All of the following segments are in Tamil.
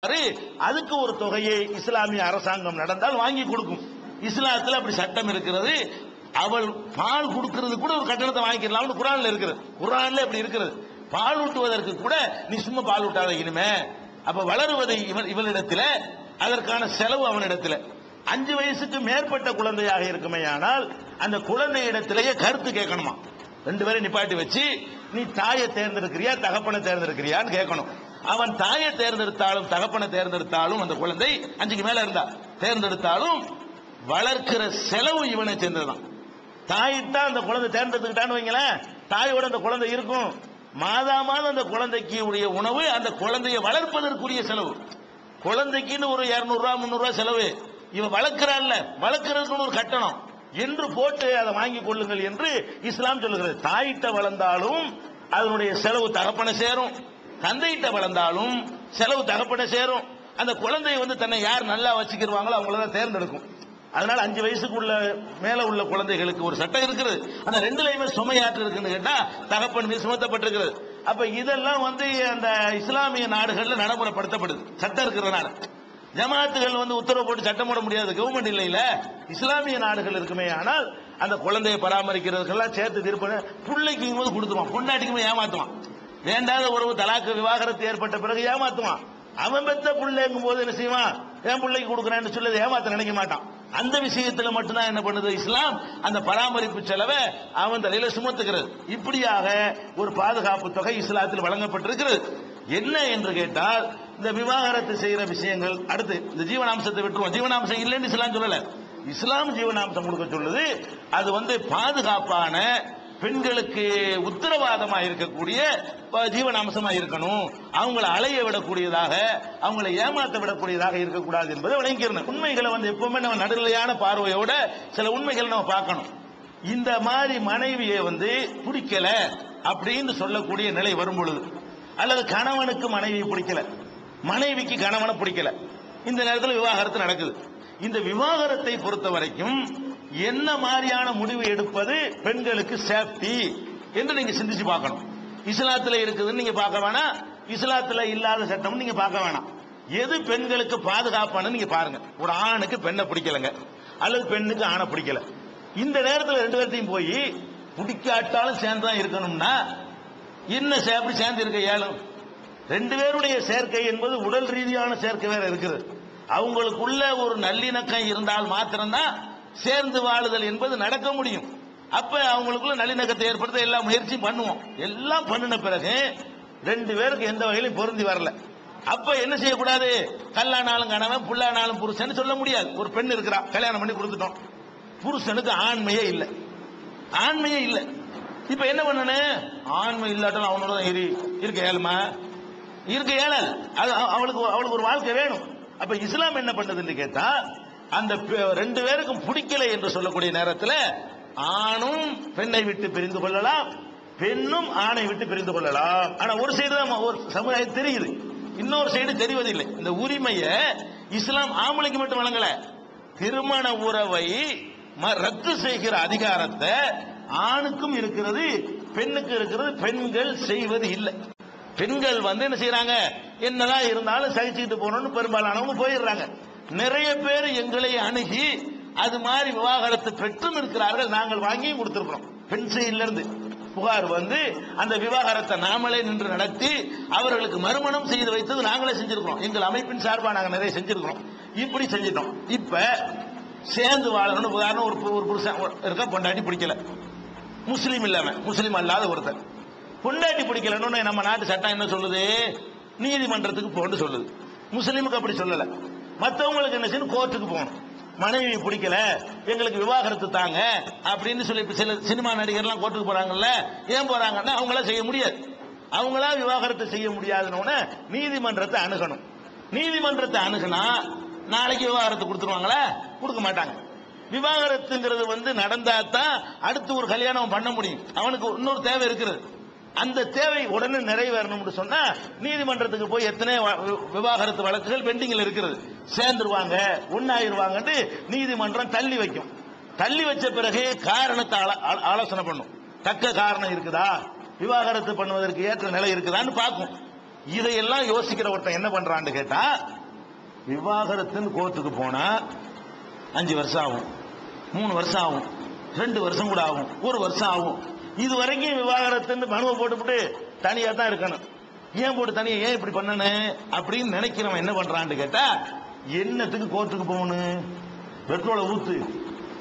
அதுக்கு ஒரு தொகையை இஸ்லாமிய அரசாங்கம் நடந்தால் வாங்கி கொடுக்கும். இஸ்லாத்துல அப்படி சட்டம் இருக்கிறது. அவள் பால் கொடுக்கிறது கூட ஒரு கட்டணத்தை வாங்கிக்கலாம். குர்ஆன்ல இருக்கிறது. குர்ஆன்ல அப்படி இருக்கிறது. பால் ஊட்டுவதற்கு கூட நீ சும்மா பால் ஊட்டாத இனிமே. அப்ப வளருவதை இவளிடத்தில், அதற்கான செலவு அவனிடத்தில். 5 வயசுக்கு மேற்பட்ட குழந்தையாக இருக்குமே, ஆனால் அந்த குழந்தை இடத்திலேயே கருத்து கேட்கணுமா. 2 பேரை நிப்பாட்டி வச்சு நீ தாயை தேர்ந்தெடுக்கிறியா தகப்பனை தேர்ந்தெடுக்கிறியான்னு கேட்கணும். அவன் தாயை தேர்ந்தெடுத்தாலும் தகப்பனை தேர்ந்தெடுத்தாலும் அந்த குழந்தை 5க்கு மேல இருந்தா தேர்ந்தெடுத்தாலும் வளர்க்கிற செலவு இவனை சேர்ந்ததுதான். தாயிட்டா அந்த குழந்தை தேர்ந்தெடுத்துக்கிட்டான்னு வைங்களேன், தாயோட அந்த குழந்தை இருக்கும். மாதம் அந்த குழந்தைக்கு உடைய உணவு, அந்த குழந்தையை வளர்ப்பதற்குரிய செலவு. குழந்தைக்குன்னு ஒரு 200 ரூபா 300 ரூபா செலவு. இவன் வளர்க்கிறான்ல, வளர்க்கிறதுக்கு ஒரு கட்டணம் என்று போட்டு அதை வாங்கி கொள்ளுங்கள் என்று இஸ்லாம் சொல்லுகிறது. தாயிட்ட வளர்ந்தாலும் அதனுடைய செலவு தகப்பன சேரும், தந்தையிட்ட வளர்ந்தாலும் செலவு தகப்பன சேரும். அந்த குழந்தையை தன்னை யார் நல்லா வச்சுக்கிறாங்களோ அவங்கள தேர்ந்தெடுக்கும். அதனால 5 வயசுக்குள்ள மேல உள்ள குழந்தைகளுக்கு ஒரு சட்டம் இருக்குது. அந்த 2லையுமே சுமையாற்று இருக்குன்னு கேட்டா தகப்பன் மீது சுமத்தப்பட்டிருக்கிறது. அப்ப இதெல்லாம் அந்த இஸ்லாமிய நாடுகள்ல நடைமுறைப்படுத்தப்படுது. சட்டம் இருக்கிறதுனால ஜமாத்துகள் உத்தரவு போட்டு சட்டம் போட முடியாது, கவர்மெண்ட் இல்லையில. இஸ்லாமிய நாடுகள் இருக்குமே, ஆனால் அந்த குழந்தையை பராமரிக்கிறதுக்கெல்லாம் சேர்த்து திருப்ப பிள்ளைக்கு போது கொடுத்துருவான், பொண்டாட்டிக்கு ஏமாத்துவான். வேண்டாத உறவு தலாக்கு விவாகரத்து ஏற்பட்ட பிறகு ஏமாத்துவான். அவன் பெத்த பிள்ளைங்கும் போது என்ன செய்வான், என் பிள்ளைக்கு கொடுக்குறேன்னு சொல்லி ஏமாத்த நினைக்க மாட்டான். அந்த விஷயத்துல மட்டும்தான் என்ன பண்ணுது இஸ்லாம், அந்த பராமரிப்பு செலவை அவன் தலையில சுமத்துகிறது. இப்படியாக ஒரு பாதுகாப்பு தொகை இஸ்லாத்தில் வழங்கப்பட்டிருக்கிறது. என்ன என்று கேட்டால், இந்த விவாகரத்து செய்யற விஷயங்கள் அடுத்து இந்த ஜீவனாம்சத்தை விட்டுருவோம். ஜீவனாம்சம் இல்லைன்னு இஸ்லாம் சொல்லல. இஸ்லாம் ஜீவனாம்சம் கொடுக்க சொல்லுது. அது பாதுகாப்பான, பெண்களுக்கு உத்தரவாதமாக இருக்கக்கூடிய ஜீவனாம்சமா இருக்கணும். அவங்களை அலைய விடக்கூடியதாக, அவங்களை ஏமாத்த விடக்கூடியதாக இருக்கக்கூடாது என்பதை விளங்கிக்கிறோம். உண்மைகளை எப்பவுமே நம்ம நடுநிலையான பார்வையோட சில உண்மைகளை நம்ம பார்க்கணும். இந்த மாதிரி மனைவியை பிடிக்கல அப்படின்னு சொல்லக்கூடிய நிலை வரும் பொழுது, அல்லது கணவனுக்கு மனைவி பிடிக்கல, மனைவிக்கு கணவனை பிடிக்கல, இந்த நேரத்தில் விவாகரத்து நடக்குது. இந்த விவாகரத்தை பொறுத்த வரைக்கும் என்ன மாதிரியான முடிவு எடுப்பது பெண்களுக்கு சேஃப்டி என்று நீங்க சிந்திச்சு பார்க்கணும். இஸ்லாத்துல இருக்குதுன்னு நீங்க பார்க்க வேணாம், இஸ்லாத்துல இல்லாத சட்டம் நீங்க பார்க்க வேணாம். எது பெண்களுக்கு பாதுகாப்பானு நீங்க பாருங்க. ஒரு ஆணுக்கு பெண்ணை பிடிக்கலங்க, அல்லது பெண்ணுக்கு ஆணை பிடிக்கல. இந்த நேரத்தில் 2 பேர்த்தையும் போய் பிடிக்காட்டாலும் சேர்ந்துதான் இருக்கணும்னா என்ன அப்படி சேர்ந்து இருக்க இயலும்? 2 பேருடைய சேர்க்கை என்பது உடல் ரீதியான சேர்க்கை வேற இருக்குது. அவங்களுக்குள்ள ஒரு நல்லிணக்கம் இருந்தால் மாத்திரம்தான் சேர்ந்து வாழுதல் என்பது நடக்க முடியும். அப்ப அவங்களுக்குள்ள நல்லிணக்கத்தை ஏற்படுத்த எல்லா முயற்சியும் பண்ணுவோம். எல்லாம் பண்ணின பிறகு 2 பேருக்கு எந்த வகையிலும் பொருந்தி வரல. அப்ப என்ன செய்யக்கூடாது, கல்லானாலும் கணவன் புல்லானாலும் புருஷன் சொல்ல முடியாது. ஒரு பெண் இருக்கிறா, கல்யாணம் பண்ணி கொடுத்துட்டோம், புருஷனுக்கு ஆண்மையே இல்லை, ஆண்மையே இல்லை. இப்ப என்ன பண்ணனு, ஆண்மை இல்லாட்டாலும் அவனோட இருக்க ஏழுமா, இருக்க ஏழல். அவளுக்கு ஒரு வாழ்க்கை வேணும். அப்ப இஸ்லாம் என்ன பண்ணதுன்னு கேட்டா, அந்த 2 பேருக்கும் பிடிக்கல என்று சொல்லக்கூடிய நேரத்தில் ஆணும் பெண்ணை விட்டு பிரிந்து கொள்ளலாம், பெண்ணும் ஆணை விட்டு பிரிந்து கொள்ளலாம். ஆனா ஒரு சைடு தான் ஒரு சமுதாயம் தெரியுது, இன்னொரு சைடு தெரிவதில்லை. இந்த உரிமையை இஸ்லாம் ஆம்பளைக்கு மட்டும் வழங்கல, திருமண உறவை ரத்து செய்கிற அதிகாரத்தை ஆணுக்கும் இருக்கிறது, பெண்ணுக்கு இருக்கிறது. பெண்கள் செய்வது இல்லை. பெண்கள் என்ன செய்யறாங்க, என்னதான் இருந்தாலும் சகிச்சுக்கிட்டு போனோம்னு பெரும்பாலானவங்க போயிடுறாங்க. நிறைய பேர் எங்களை அணுகி அது மாதிரி விவாகரத்து பெற்றும் இருக்கிறார்கள். நாங்கள் வாங்கியும் கொடுத்திருக்கிறோம். பெண் சைடுல இருந்து புகார் அந்த விவாகரத்தை நாமளே நின்று நடத்தி அவர்களுக்கு மறுமணம் செய்து வைத்தது நாங்களே செஞ்சிருக்கிறோம். எங்கள் அமைப்பின் சார்பாக நாங்கள் நிறைய செஞ்சிருக்கிறோம். இப்படி செஞ்சிட்டோம். இப்ப சேர்ந்து வாழணும்னு உதாரணம், ஒரு புருஷன் இருக்க, பொண்டாட்டி பிடிக்கல, முஸ்லீம் இல்லாம முஸ்லீம் அல்லாத ஒருத்தர், பொண்டாட்டி பிடிக்கலன்னு நம்ம நாட்டு சட்டம் என்ன சொல்லுது, நீதிமன்றத்துக்கு போன்னு சொல்லுது. முஸ்லீமுக்கு அப்படி சொல்லல. மற்றவங்களுக்கு என்ன செய்யணும், கோர்ட்டுக்கு போகணும். மனைவி பிடிக்கல, எங்களுக்கு விவாகரத்து தாங்க அப்படின்னு சொல்லி சில சினிமா நடிகர்லாம் கோர்ட்டுக்கு போறாங்கல்ல. ஏன் போறாங்கன்னா அவங்களா செய்ய முடியாது, அவங்களா விவாகரத்து செய்ய முடியாதுன்னு நீதிமன்றத்தை அணுகணும். நீதிமன்றத்தை அணுகுனா நாளைக்கு விவாகரத்து கொடுத்துருவாங்களா, கொடுக்க மாட்டாங்க. விவாகரத்துங்கிறது நடந்தா தான் அடுத்து ஒரு கல்யாணம் பண்ண முடியும். அவனுக்கு இன்னொரு தேவை இருக்கிறது. அந்த தேவை உடனே நிறைவேறணும்னு சொன்னா நீதிமன்றத்துக்கு போய் எத்தனை விவாகரத்து வழக்குகள் பெண்டிங்ல இருக்கிறது, சேர்ந்துருவாங்க, ஒன்னாயிருவாங்க, நீதிமன்றம் தள்ளி வைக்கும். தள்ளி வச்ச பிறகு காரணத்தை ஆலோசனை பண்ணும். தக்க காரணம் இருக்குதா, விவாகரத்து பண்ணுவதற்கு ஏற்ற நிலை இருக்குதான்னு பார்க்கும். இதையெல்லாம் யோசிக்கிற ஒருத்தன் என்ன பண்றான்னு கேட்டா, விவாகரத்துன்னு கோர்ட்டுக்கு போனா 5 வருஷம் ஆகும், 3 வருஷம் ஆகும், 2 வருஷம் கூட ஆகும், 1 வருஷம் ஆகும். இது வரைக்கும் விவாகரத்துன்னு மனுவை போட்டுவிட்டு தனியா தான் இருக்கணும். ஏன் போட்டு தனியா ஏன் இப்படி பண்ணனு அப்படின்னு நினைக்கிறவன் என்ன பண்றான்னு கேட்டா, என்னத்துக்கு கோர்ட்டுக்கு போகணும்? பெட்ரோலை ஊத்து,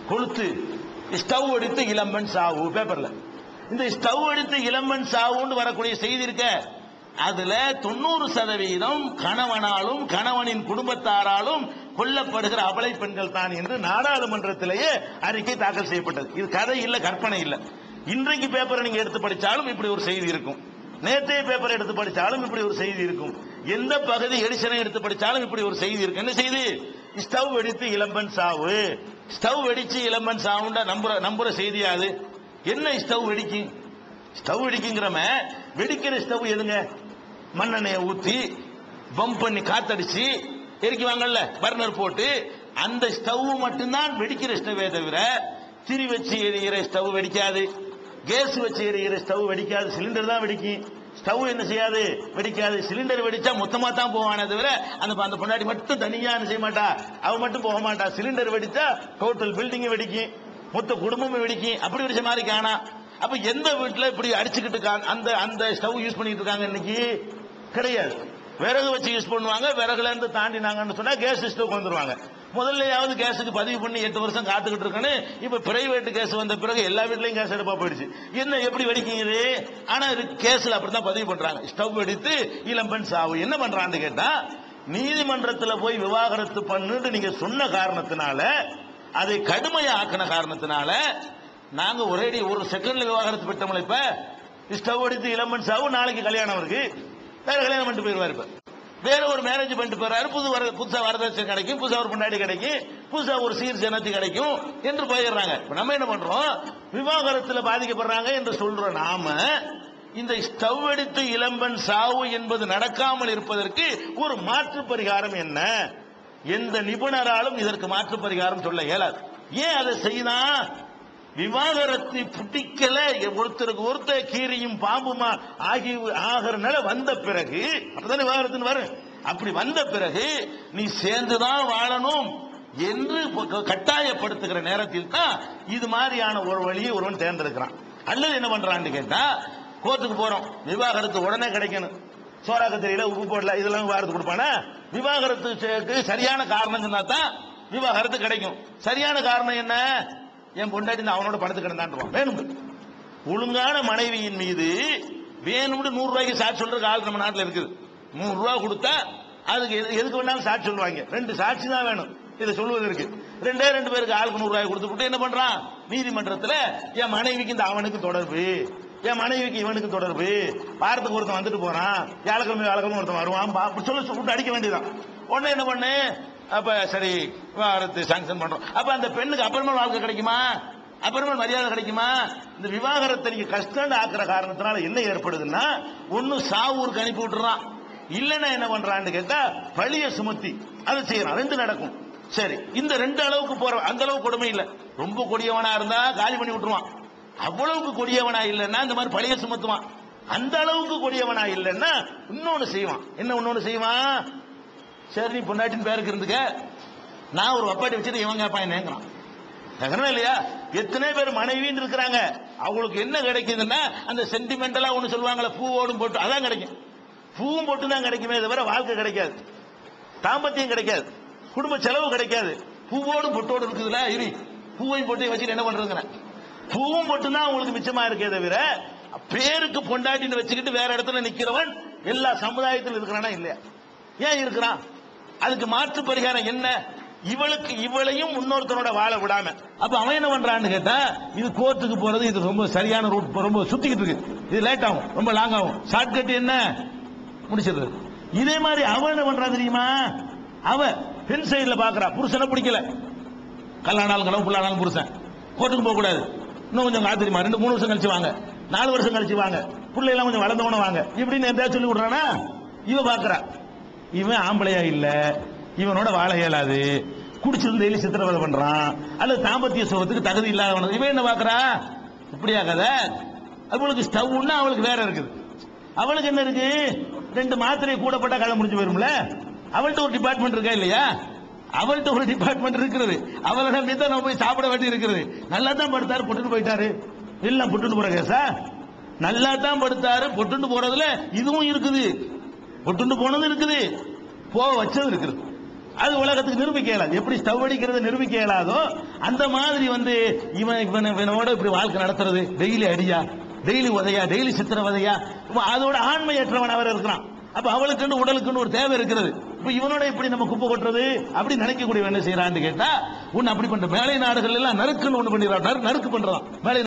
கொளுத்து, ஸ்டவ் அடித்து இளம்பன் சாவு பேப்பர்ல. இந்த ஸ்டவ் அடித்து இளம்பன் சாவுன்னு வரக்கூடிய செய்தி இருக்க, அதுல 90% கணவனாலும் கணவனின் குடும்பத்தாராலும் கொல்லப்படுகிற அபலை பெண்கள் தான் என்று நாடாளுமன்றத்திலேயே அறிக்கை தாக்கல் செய்யப்பட்டது. இது கதை இல்ல, கற்பனை இல்ல. இன்றைக்கு பேப்பரை நீங்க எடுத்து படிச்சாலும் இப்படி ஒரு செய்தி இருக்கும், நேற்றைய பேப்பரை எடுத்து படிச்சாலும் இப்படி ஒரு செய்தி இருக்கும், எந்த பகுதி எடிஷனை எடுத்து படிச்சாலும் இப்படி ஒரு செய்தி இருக்கு. என்ன செய்தி? ஸ்டவ் வெடித்து இளம்பன் சாவு. ஸ்டவ் வெடிச்சு இளம்பன் சாவுண்டா நம்புற செய்தியாது? என்ன ஸ்டவ் வெடிக்கும்? ஸ்டவ் வெடிக்குங்கிறம வெடிக்கிற ஸ்டவ் எதுங்க? மண்ணெண்ணெயை ஊத்தி பம்ப் பண்ணி காத்தடிச்சு எரிக்குவாங்கல்ல, பர்னர் போட்டு, அந்த ஸ்டவ் மட்டும்தான் வெடிக்கிற ஸ்டவ்வே தவிர திரி வச்சு எரிகிற ஸ்டவ் வெடிக்காது, கேஸ் வச்சு எரிகிற ஸ்டவ் வெடிக்காது. சிலிண்டர் தான் வெடிக்கும், ஸ்டவ் என்ன செய்யாது, வெடிக்காது. சிலிண்டர் வெடிச்சா மொத்தமா தான் போவானே தவிர அந்த பொண்டாட்டி மட்டும் தனியா என்ன செய்ய மாட்டா, அவ மட்டும் போக மாட்டா. சிலிண்டர் வெடிச்சா டோட்டல் பில்டிங் வெடிக்கும், மொத்த குடும்பமும் வெடிக்கும். அப்படி வெடிச்ச மாதிரி காணா. அப்ப எந்த வீட்டுல இப்படி அடிச்சுக்கிட்டு இருக்காங்க, அந்த ஸ்டவ் யூஸ் பண்ணிட்டு இருக்காங்க? இன்னைக்கு கிடையாது. விறகு வச்சு யூஸ் பண்ணுவாங்க, விறகுல இருந்து தாண்டினாங்கன்னு சொன்னா கேஸ் ஸ்டவ் வந்துருவாங்க. முதல்லயாவது கேஸுக்கு பதிவு பண்ணி 8 வருஷம் காத்துக்கிட்டு இருக்கேன்னு, இப்ப பிரைவேட் கேஸ் வந்த பிறகு எல்லா வீட்லயும் கேஸ் எடுப்பா போயிடுச்சு. என்ன எப்படி வெடிக்குது? ஆனா கேஸ்ல அப்படித்தான் பதிவு பண்றாங்க, ஸ்டவ் வெடித்து இளம்பெண் சாவு. என்ன பண்றான்னு கேட்டா, நீதிமன்றத்தில் போய் விவாகரத்து பண்ணுன்னு நீங்க சொன்ன காரணத்தினால, அதை கடுமையா ஆக்கின காரணத்தினால, நாங்க ஒரேடி ஒரு செகண்ட்ல விவாகரத்து பெற்றோம்ல. இப்ப ஸ்டவ் வெடித்து இளம்பெண் சாவு, நாளைக்கு கல்யாணம் இருக்கு, வேற கல்யாணம் பண்ணிட்டு போயிருவாரு. இப்ப வேற ஒரு மேரேஜ் பண்ணிட்டு போறாரு, புதுசா வரதட்சணை கிடைக்கும், புதுசா ஒரு பொண்டாட்டி கிடைக்கும், புதுசா ஒரு சீர் ஜனத்தி கிடைக்கும் என்று போயிடுறாங்க. நம்ம என்ன பண்றோம்? விவாகரத்துல பாதிக்கப்படுறாங்க என்று சொல்ற நாம, இந்த ஸ்டவ் எடுத்து இளம்பெண் சாவு என்பது நடக்காமல் இருப்பதற்கு ஒரு மாற்று பரிகாரம் என்ன? எந்த நிபுணராலும் இதற்கு மாற்று பரிகாரம் சொல்ல இயலாது. ஏன் அதை செய்யலாம்? விவாகரத்தை பிடிக்கல, ஒருத்தருக்கு ஒருத்தர் கீரியும் பாம்புமா ஆகிறனால வந்த பிறகு அப்பதான் விவாகரத்துன்னு வரும். அப்படி வந்த பிறகு நீ சேர்ந்துதான் வாழணும் என்று கட்டாயப்படுத்துகிற நேரத்தில் தான் இது மாதிரியான ஒரு வழியை ஒருவன் தேர்ந்தெடுக்கிறான். அல்லது என்ன பண்றான்னு கேட்டா, கோர்ட்டுக்கு போறோம், விவாகரத்து உடனே கிடைக்கணும், சோறாக்க தெரியல, உப்பு போடல, இதெல்லாம் விவாகரத்து கொடுப்பானா? விவாகரத்து சரியான காரணம் சொன்னா தான் விவாகரத்து கிடைக்கும். சரியான காரணம் என்ன? என் பொண்டாட்டி அவனோட படுத்து கிடந்தான் வேணும். ஒழுங்கான மனைவியின் மீது வேணும்னு 100 ரூபாய்க்கு சாட்சி சொல்ற ஆள் நம்ம நாட்டில் இருக்குது. 100 ரூபாய் கொடுத்தா அதுக்கு எதுக்கு வேணாலும் சாட்சி சொல்லுவாங்க. 2 சாட்சி தான் வேணும் இதை சொல்வதற்கு. 2 பேருக்கு ஆளுக்கு 100 ரூபாய் கொடுத்துட்டு என்ன பண்றான்? நீதிமன்றத்தில் என் மனைவிக்கு இந்த அவனுக்கு தொடர்பு, என் மனைவிக்கு இவனுக்கு தொடர்பு, வாரத்துக்கு ஒருத்தன் வந்துட்டு போறான், வியாழக்கிழமை ஒருத்தன் வருவான் சொல்ல அடிக்க வேண்டியதான். உடனே என்ன பண்ணு? அப்ப சரி விவாகரத்து சாங்ஷன் பண்றோம். அப்ப அந்த பெண்ணுக்கு அப்புறமா வாழ்க்கை கிடைக்குமா? அப்புறமா மரியாதை கிடைக்குமா? இந்த விவாகரத்தை நீங்க கஷ்டம் ஆக்குற காரணத்தினால என்ன ஏற்படுதுன்னா, ஒன்னு சாவூருக்கு அனுப்பி விட்டுறான், இல்லன்னா என்ன பண்றான்னு கேட்டா பழிய சுமத்தி அதை செய்யறான். 2 நடக்கும். சரி, இந்த 2 அளவுக்கு போற அந்த அளவுக்கு கொடுமை இல்ல. ரொம்ப கொடியவனா இருந்தா காலி பண்ணி விட்டுருவான். அவ்வளவுக்கு கொடியவனா இல்லைன்னா இந்த மாதிரி பழிய சுமத்துவான். அந்த அளவுக்கு கொடியவனா இல்லைன்னா இன்னொன்னு செய்வான். என்ன இன்னொன்னு செய்வான்? சரி, நீ பொண்டாட்டின் பேருக்கு இருந்துக்க, நான் ஒரு வப்பாட்டி வச்சுட்டு இவங்க அப்பா என்னங்கிறான் இல்லையா? எத்தனை பேர் மனைவின்னு இருக்கிறாங்க, அவங்களுக்கு என்ன கிடைக்குதுன்னா அந்த சென்டிமெண்டலா ஒண்ணு சொல்லுவாங்களே, பூவோடும் போட்டு, அதான் கிடைக்கும். பூவும் போட்டு தான் கிடைக்குமே தவிர வாழ்க்கை கிடைக்காது, தாம்பத்தியம் கிடைக்காது, குடும்ப செலவு கிடைக்காது. பூவோடும் பொட்டோடு இருக்குதுல, இனி பூவையும் போட்டு வச்சுட்டு என்ன பண்றதுங்க? பூவும் போட்டு தான் உங்களுக்கு மிச்சமா இருக்கே தவிர பேருக்கு பொண்டாட்டின்னு வச்சுக்கிட்டு வேற இடத்துல நிக்கிறவன் எல்லா சமுதாயத்தில் இருக்கிறானா இல்லையா? ஏன் இருக்கிறான்? அதுக்கு மாற்று பரிகாரம் என்ன? இவளையும் இன்னொருத்தனோட வாழ விடாம. அப்ப அவன் என்ன பண்றான்னு கேட்டா, இது கோர்ட்டுக்கு போறது இது ரொம்ப சரியான ரூட், ரொம்ப சுத்திக்கிட்டு இருக்கு, இது லேட் ஆகும், ரொம்ப லாங் ஆகும். ஷார்ட்கட் என்ன? முடிச்சிடுறது. இதே மாதிரி அவன் என்ன பண்றான் தெரியுமா? அவ பெண் சைடுல பாக்குறா, புருஷனை பிடிக்கல, கல்யாணம் கலவு புள்ளானாலும் புருஷன் கோர்ட்டுக்கு போக கூடாது, இன்னும் கொஞ்சம் காத்திரிமா, 2-3 வருஷம் கழிச்சு வாங்க, 4 வருஷம் கழிச்சு வாங்க, பிள்ளை எல்லாம் கொஞ்சம் வளர்ந்தவன வாங்க, இப்படின்னு எந்த சொல்லி விடுறானா? இவ பாக்குறா, இவன் ஆம்பளையா இல்ல, இவனோட வாழ இயலாது, குடிச்சிருந்து டெய்லி சித்திரவதை பண்றான், அல்லது தாம்பத்திய சுகத்துக்கு தகுதி இல்லாதவன். இவன் என்ன பாக்குறா? இப்படியா கதை? அவளுக்கு ஸ்டவ்னா அவளுக்கு வேற இருக்குது, அவளுக்கு என்ன இருக்கு? 2 மாத்திரை கூடப்பட்ட கதை முடிஞ்சு போயிரும்ல. அவள்கிட்ட ஒரு டிபார்ட்மெண்ட் இருக்கா இல்லையா? அவள்கிட்ட ஒரு டிபார்ட்மெண்ட் இருக்கிறது. அவளை நம்பி தான் நம்ம போய் சாப்பிட வேண்டி இருக்கிறது. நல்லா தான் படுத்தாரு, பொட்டுன்னு போயிட்டாரு. எல்லாம் பொட்டுன்னு போற கேசா? நல்லா தான் படுத்தாரு, பொட்டுன்னு போறதுல இதுவும் இருக்குது. பொட்டுன்னு போனது இருக்குது, வச்சது இருக்குது. அது உலகத்துக்கு நிரூபிக்க இயலாது. எப்படி ஸ்டவ் அடிக்கிறது நிரூபிக்க இயலாதோ அந்த மாதிரி இவனோட இப்படி வாழ்க்கை நடத்துறது, டெய்லி அடியா, டெய்லி உதையா, டெய்லி சித்திரவதையா, அதோட ஆண்மையற்றவன் அவர் இருக்கிறான். அப்ப அவளுக்குன்னு உடலுக்குன்னு ஒரு தேவை இருக்கிறது. இப்ப இவனோட இப்படி நம்ம குப்பை கொட்டுறது அப்படி நினைக்கக்கூடிய என்ன செய்யறான்னு கேட்டா, ஒன்னு அப்படி பண்ற மேலை நாடுகள் எல்லாம் நறுக்குன்னு ஒண்ணு பண்ணிடுறான், நறுக்கு பண்றதான் மேலை